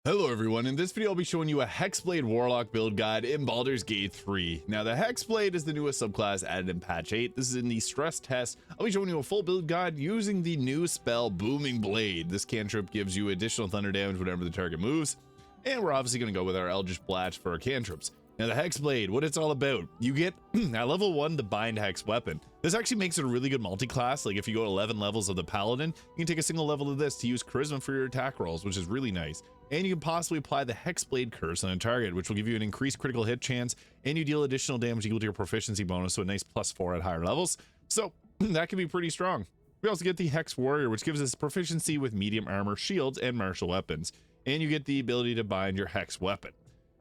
Hello everyone, in this video I'll be showing you a HEXBLADE Warlock build guide in Baldur's Gate 3. Now the HEXBLADE is the newest subclass added in patch 8. This is in the stress test. I'll be showing you a full build guide using the new spell Booming Blade. This cantrip gives you additional thunder damage whenever the target moves. And we're obviously going to go with our Eldritch Blast for our cantrips. Now the HEXBLADE, what it's all about, you get at level 1 the Bind Hex weapon. This actually makes it a really good multi-class. Like if you go 11 levels of the Paladin, you can take a single level of this to use Charisma for your attack rolls, which is really nice. And you can possibly apply the Hexblade Curse on a target, which will give you an increased critical hit chance, and you deal additional damage equal to your proficiency bonus, so a nice +4 at higher levels. So that can be pretty strong. We also get the Hex Warrior, which gives us proficiency with medium armor, shields, and martial weapons. And you get the ability to bind your Hex weapon.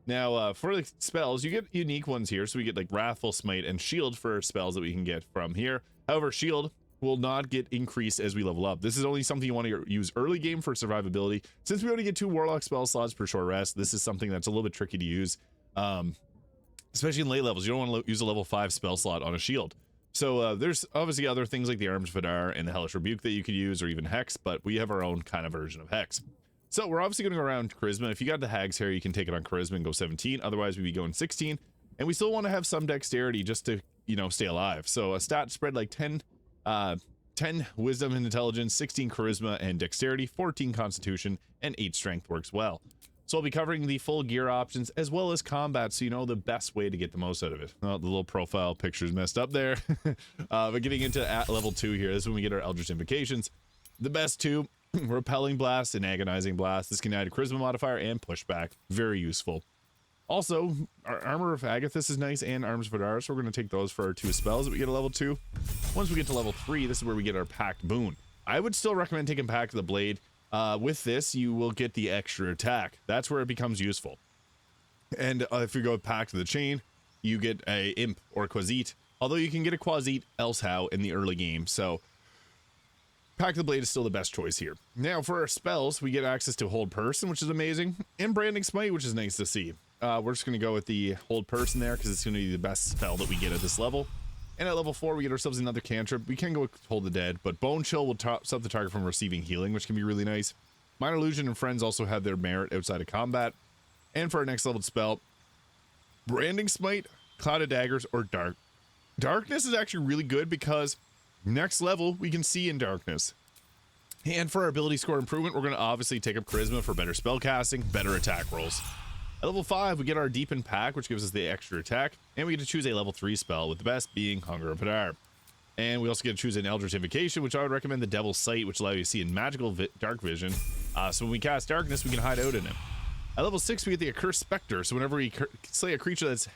Now, for the spells, you get unique ones here. So we get like Wrathful Smite and Shield for spells that we can get from here. However, Shield will not get increased as we level up. This is only something you want to use early game for survivability. Since we only get 2 Warlock spell slots per short rest, this is something that's a little bit tricky to use, especially in late levels. You don't want to use a level 5 spell slot on a Shield. So there's obviously other things like the Arms of Vidar and the Hellish Rebuke that you could use, or even Hex, but we have our own kind of version of Hex. So we're obviously going to go around Charisma. If you got the Hag's Hair, you can take it on Charisma and go 17. Otherwise, we'd be going 16. And we still want to have some Dexterity just to, you know, stay alive. So a stat spread like 10 Wisdom and Intelligence, 16 Charisma and Dexterity, 14 Constitution, and 8 Strength works well. So I'll be covering the full gear options as well as combat, so you know the best way to get the most out of it. Oh, the little profile picture's messed up there. But getting into at level 2 here, this is when we get our Eldritch Invocations. The best 2. Repelling Blast and Agonizing Blast. This can add a Charisma modifier and pushback. Very useful. Also, our Armor of Agathis is nice, and Arms of Vidar, so we're going to take those for our 2 spells that we get at level 2. Once we get to level 3, this is where we get our Pact Boon. I would still recommend taking Pact of the Blade. With this, you will get the extra attack. That's where it becomes useful. And if you go with Pact of the Chain, you get a Imp or Quasite. Although you can get a Quasite elsehow in the early game, so Pact of the Blade is still the best choice here. Now, for our spells, we get access to Hold Person, which is amazing, and Branding Smite, which is nice to see. We're just going to go with the Hold Person there, because it's going to be the best spell that we get at this level. And at level 4, we get ourselves another cantrip. We can go with Hold the Dead, but Bone Chill will stop the target from receiving healing, which can be really nice. Minor Illusion and Friends also have their merit outside of combat. And for our next level spell, Branding Smite, Cloud of Daggers, or Dark. Darkness is actually really good because next level, we can see in darkness. And for our ability score improvement, we're going to obviously take up Charisma for better spell casting, better attack rolls. At level 5, we get our Deepened Pack, which gives us the extra attack, and we get to choose a level 3 spell, with the best being Hunger of Vidar. And we also get to choose an Eldritch Invocation, which I would recommend the Devil's Sight, which allows you to see in magical dark vision. So when we cast darkness, we can hide out in it. At level 6, we get the Accursed Spectre, so whenever we slay a creature that's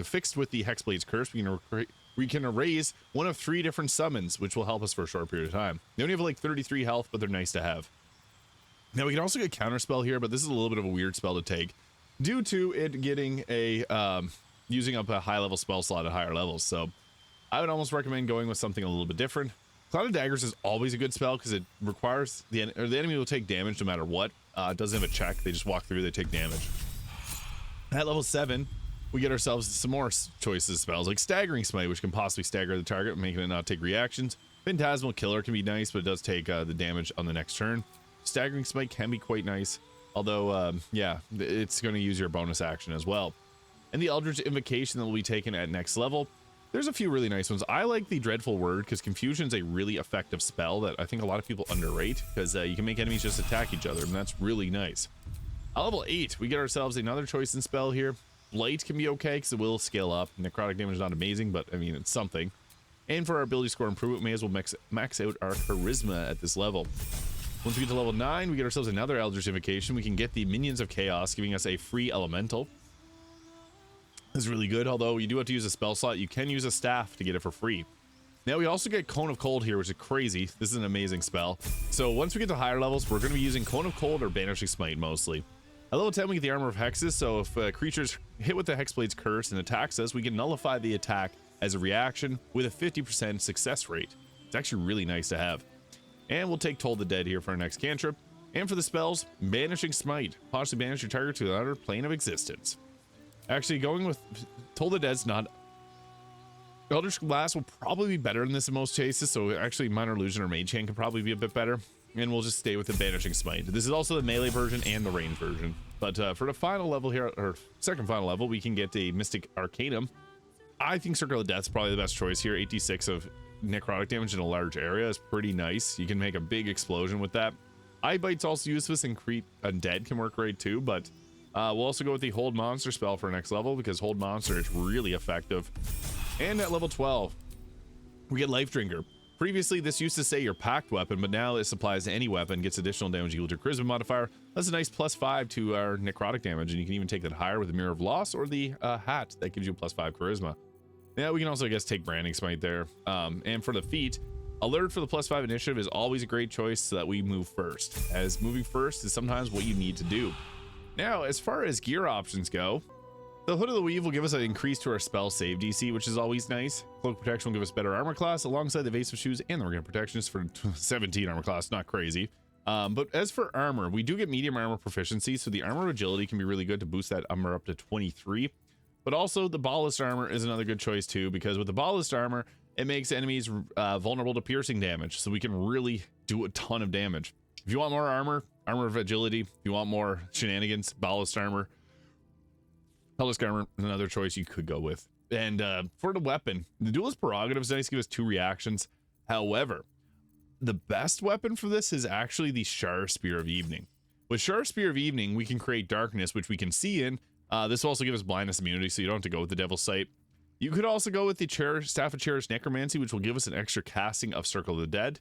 fixed with the Hexblade's Curse, we can erase one of 3 different summons, which will help us for a short period of time. They only have like 33 health, but they're nice to have. Now we can also get Counterspell here, but this is a little bit of a weird spell to take, due to it getting a using up a high level spell slot at higher levels. So I would almost recommend going with something a little bit different. Cloud of Daggers is always a good spell because it requires the enemy will take damage no matter what. It doesn't have a check. They just walk through, they take damage. At level 7, we get ourselves some more choices spells like Staggering Smite, which can possibly stagger the target, making it not take reactions. Phantasmal Killer can be nice, but it does take the damage on the next turn. Staggering Smite can be quite nice, although, yeah, it's going to use your bonus action as well. And the Eldritch Invocation that will be taken at next level, there's a few really nice ones. I like the Dreadful Word, because Confusion is a really effective spell that I think a lot of people underrate, because you can make enemies just attack each other, and that's really nice. At level 8, we get ourselves another choice in spell here. Blight can be okay because it will scale up. Necrotic damage is not amazing, but I mean, it's something. And for our ability score improvement, we may as well max out our Charisma at this level. Once we get to level 9, we get ourselves another Eldritch Invocation. We can get the Minions of Chaos, giving us a free elemental. This is really good, although you do have to use a spell slot. You can use a staff to get it for free. Now we also get Cone of Cold here, which is crazy. This is an amazing spell. So once we get to higher levels, we're going to be using Cone of Cold or Banishing Smite mostly. At level 10, we get the Armor of Hexes, so if creatures hit with the Hexblade's Curse and attacks us, we can nullify the attack as a reaction with a 50% success rate. It's actually really nice to have. And we'll take Toll the Dead here for our next cantrip. And for the spells, Banishing Smite. Possibly banish your target to another plane of existence. Actually, going with Toll the Dead's not... Eldritch Blast will probably be better than this in most cases, so actually Minor Illusion or Mage Hand could probably be a bit better. and we'll just stay with the banishing smite. This is also the melee version and the range version. But for the final level here, or second final level, we can get a Mystic Arcanum. I think Circle of Death's probably the best choice here. 86 of necrotic damage in a large area is pretty nice. You can make a big explosion with that. Eye Bite's also useless, and Creep Undead can work great too, but we'll also go with the Hold Monster spell for next level, because Hold Monster is really effective. And at level 12, we get Life Drinker. Previously, this used to say your packed weapon, but now it supplies to any weapon, gets additional damage equal to your charisma modifier. That's a nice +5 to our necrotic damage, and you can even take that higher with the Mirror of Loss or the hat that gives you +5 charisma. Yeah, we can also, I guess, take Branding Smite there. And for the feat, Alert for the +5 initiative is always a great choice, so that we move first, as moving first is sometimes what you need to do. Now, as far as gear options go, the Hood of the Weave will give us an increase to our spell save DC, which is always nice. Cloak Protection will give us better armor class alongside the Evasive Shoes and the Organic Protectionist for 17 armor class, not crazy. But as for armor, we do get medium armor proficiency, so the armor agility can be really good to boost that armor up to 23. But also the Ballast armor is another good choice too, because with the Ballast armor, it makes enemies vulnerable to piercing damage, so we can really do a ton of damage. If you want more armor, armor of agility. If you want more shenanigans, Ballast armor. Hellisk armor is another choice you could go with. And for the weapon, the Duelist Prerogative is nice to give us 2 reactions. However, the best weapon for this is actually the Shar Spear of Evening. With Shar Spear of Evening, we can create darkness, which we can see in. This will also give us blindness immunity, so you don't have to go with the Devil's Sight. You could also go with the Staff of Cherished Necromancy, which will give us an extra casting of Circle of the Dead.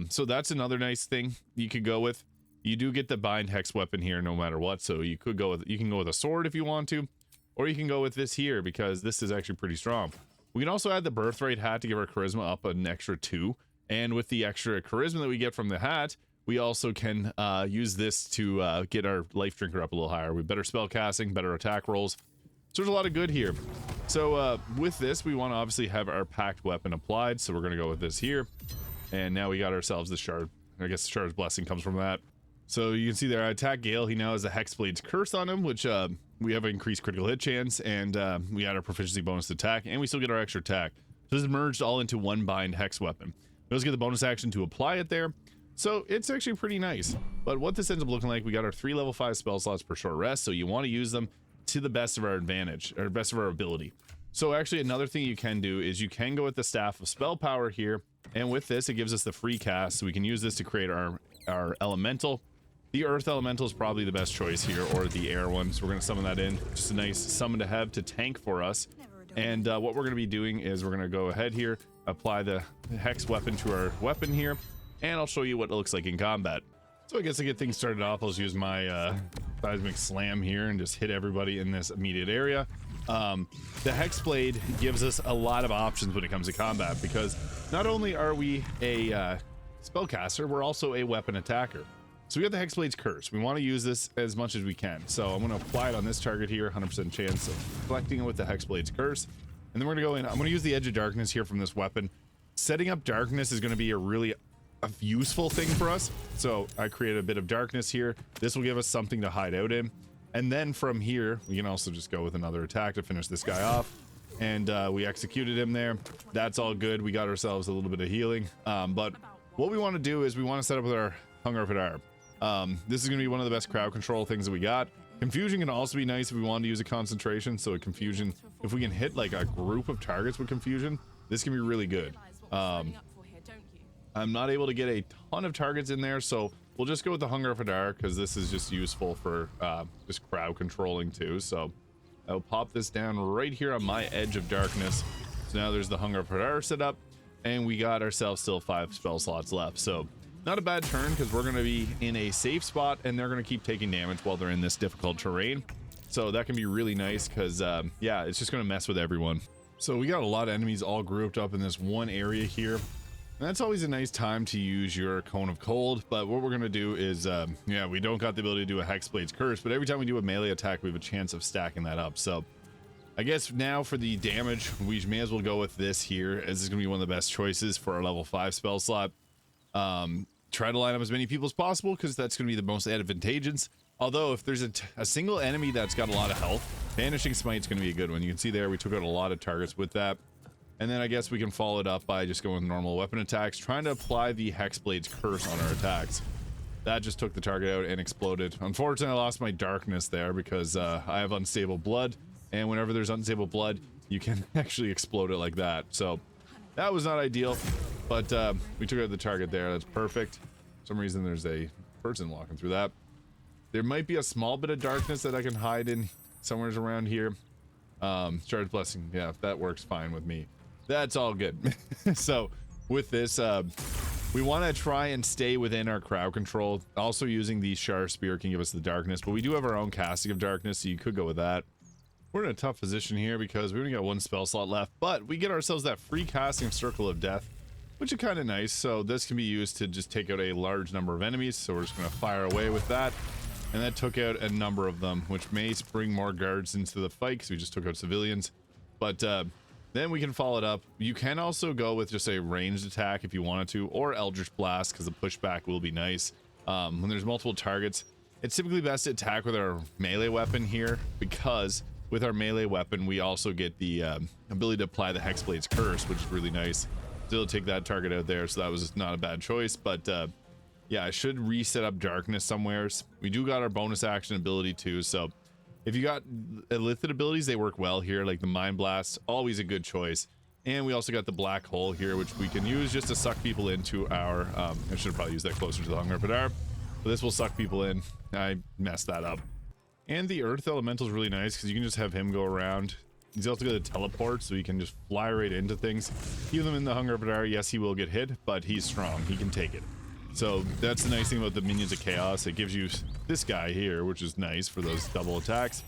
So that's another nice thing you could go with. You do get the Bind Hex weapon here no matter what, so you can go with a sword if you want to, or you can go with this here because this is actually pretty strong. We can also add the Birthright hat to give our charisma up an extra 2, and with the extra charisma that we get from the hat, we also can use this to get our Life Drinker up a little higher. We have better spell casting, better attack rolls. So there's a lot of good here. So with this, we want to obviously have our packed weapon applied. So we're going to go with this here. And now we got ourselves the Shard. I guess the Shard's Blessing comes from that. So you can see there, I attack Gale. He now has a Hexblade's Curse on him, which we have an increased critical hit chance. And we add our proficiency bonus to attack. And we still get our extra attack. So this is merged all into one Bind Hex weapon. We also get the bonus action to apply it there. So it's actually pretty nice. But what this ends up looking like, we got our 3 level 5 spell slots per short rest. So you want to use them to the best of our advantage, or best of our ability. So actually another thing you can do is you can go with the Staff of Spell Power here, and with this it gives us the free cast, so we can use this to create our elemental. The Earth Elemental is probably the best choice here, or the air one, so we're going to summon that in. Just a nice summon to have to tank for us. And what we're going to be doing is we're going to go ahead here, apply the Hex weapon to our weapon here, and I'll show you what it looks like in combat. So I guess to get things started off, I'll just use my Seismic Slam here and just hit everybody in this immediate area. The Hexblade gives us a lot of options when it comes to combat, because not only are we a spellcaster, we're also a weapon attacker. So we got the Hexblade's Curse. We want to use this as much as we can. So I'm going to apply it on this target here, 100% chance of collecting it with the Hexblade's Curse. And then we're going to go in. I'm going to use the Edge of Darkness here from this weapon. Setting up darkness is going to be a useful thing for us. So I create a bit of darkness here. This will give us something to hide out in. And then from here, we can also just go with another attack to finish this guy off. And we executed him there. That's all good. We got ourselves a little bit of healing. But what we want to do is we want to set up with our Hunger of Hadar. This is going to be one of the best crowd control things that we got. Confusion can also be nice if we want to use a concentration. So a confusion, if we can hit like a group of targets with confusion, this can be really good. I'm not able to get a ton of targets in there, so we'll just go with the Hunger of Hadar, because this is just useful for just crowd controlling too. So I'll pop this down right here on my Edge of Darkness. So now there's the Hunger of Hadar set up, and we got ourselves still 5 spell slots left. So not a bad turn, because we're going to be in a safe spot, and they're going to keep taking damage while they're in this difficult terrain. So that can be really nice, because yeah, it's just going to mess with everyone. So we got a lot of enemies all grouped up in this one area here. And that's always a nice time to use your Cone of Cold, but what we're going to do is, yeah, we don't got the ability to do a Hexblade's Curse, but every time we do a melee attack, we have a chance of stacking that up. So I guess now for the damage, we may as well go with this here, as this is going to be one of the best choices for our level 5 spell slot. Try to line up as many people as possible, because that's going to be the most advantageous. Although if there's a single enemy that's got a lot of health, Banishing Smite is going to be a good one. You can see there we took out a lot of targets with that. And then I guess we can follow it up by just going with normal weapon attacks, trying to apply the Hexblade's curse on our attacks. That just took the target out and exploded. Unfortunately, I lost my darkness there because I have unstable blood, and whenever there's unstable blood, you can actually explode it like that. So that was not ideal, but we took out the target there. That's perfect. For some reason, there's a person walking through that. There might be a small bit of darkness that I can hide in somewhere around here. Charge blessing, yeah, that works fine with me. That's all good. So with this, we want to try and stay within our crowd control. Also using the Shar Spear can give us the darkness, but we do have our own casting of darkness, so you could go with that. We're in a tough position here because we only got one spell slot left, but we get ourselves that free casting of Circle of Death, which is kind of nice. So this can be used to just take out a large number of enemies. So we're just going to fire away with that. And that took out a number of them, which may bring more guards into the fight because we just took out civilians. But then we can follow it up. You can also go with just a ranged attack if you wanted to, or Eldritch Blast because the pushback will be nice. When there's multiple targets, it's typically best to attack with our melee weapon here, because with our melee weapon we also get the ability to apply the Hexblade's curse, which is really nice. Still take that target out there, so that was not a bad choice. But yeah, I should reset up darkness somewheres. We do got our bonus action ability too, so if you got illithid abilities, they work well here, like the Mind Blast, always a good choice. And we also got the Black Hole here, which we can use just to suck people into our I should probably use that closer to the Hunger Padar, but this will suck people in. I messed that up. And the Earth Elemental is really nice because you can just have him go around. He's also got a teleport, so he can just fly right into things. Keep them in the Hunger Padar. Yes, he will get hit, but he's strong. He can take it. So that's the nice thing about the Minions of Chaos. It gives you this guy here, which is nice for those double attacks.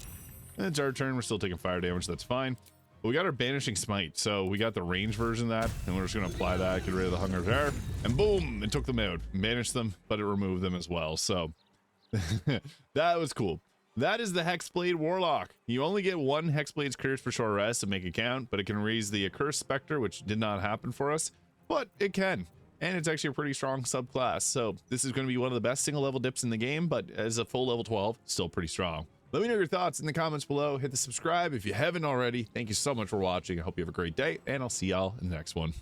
And it's our turn. We're still taking fire damage. That's fine. But we got our Banishing Smite. So we got the range version of that. And we're just going to apply that, get rid of the Hunger Padar. And boom! It took them out. Banished them, but it removed them as well. So that was cool. That is the Hexblade Warlock. You only get one Hexblade's Curse for short rest to make it count, but it can raise the Accursed Spectre, which did not happen for us, but it can. And it's actually a pretty strong subclass, so this is going to be one of the best single level dips in the game, but as a full level 12, still pretty strong. Let me know your thoughts in the comments below. Hit the subscribe if you haven't already. Thank you so much for watching. I hope you have a great day, and I'll see y'all in the next one.